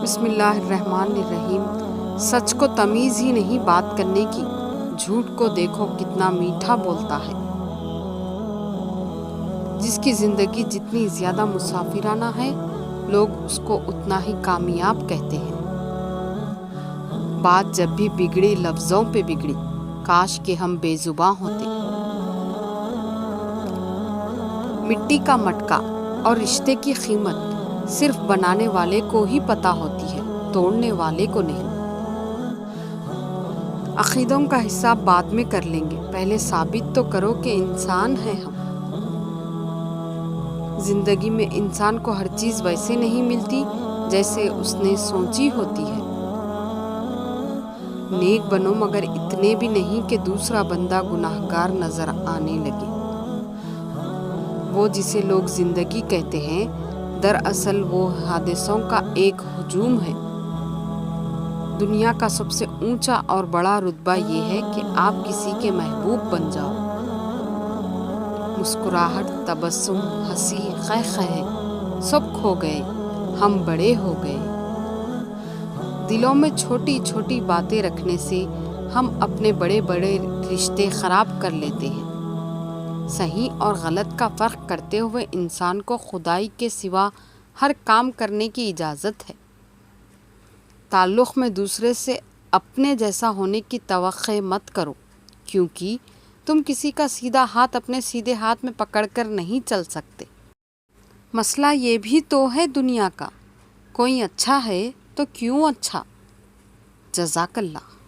بسم اللہ الرحمن الرحیم۔ سچ کو تمیز ہی نہیں بات کرنے کی، جھوٹ کو دیکھو کتنا میٹھا بولتا ہے۔ جس کی زندگی جتنی زیادہ مسافرانہ ہے، لوگ اس کو اتنا ہی کامیاب کہتے ہیں۔ بات جب بھی بگڑی لفظوں پہ بگڑی، کاش کہ ہم بے زباں ہوتے۔ مٹی کا مٹکا اور رشتے کی قیمت صرف بنانے والے کو ہی پتہ ہوتی ہے، توڑنے والے کو نہیں۔ عقیدوں کا حساب بعد میں کر لیں گے، پہلے ثابت تو کرو کہ انسان ہیں ہم۔ زندگی میں انسان کو ہر چیز ویسے نہیں ملتی جیسے اس نے سوچی ہوتی ہے۔ نیک بنو مگر اتنے بھی نہیں کہ دوسرا بندہ گناہگار نظر آنے لگے۔ وہ جسے لوگ زندگی کہتے ہیں، دراصل وہ حادثوں کا ایک ہجوم ہے۔ دنیا کا سب سے اونچا اور بڑا رتبہ یہ ہے کہ آپ کسی کے محبوب بن جاؤ۔ مسکراہٹ، تبسم، ہنسی، خے سب کھو گئے، ہم بڑے ہو گئے۔ دلوں میں چھوٹی چھوٹی باتیں رکھنے سے ہم اپنے بڑے بڑے رشتے خراب کر لیتے ہیں۔ صحیح اور غلط کا فرق کرتے ہوئے انسان کو خدائی کے سوا ہر کام کرنے کی اجازت ہے۔ تعلق میں دوسرے سے اپنے جیسا ہونے کی توقع مت کرو، کیونکہ تم کسی کا سیدھا ہاتھ اپنے سیدھے ہاتھ میں پکڑ کر نہیں چل سکتے۔ مسئلہ یہ بھی تو ہے دنیا کا، کوئی اچھا ہے تو کیوں اچھا؟ جزاک اللہ۔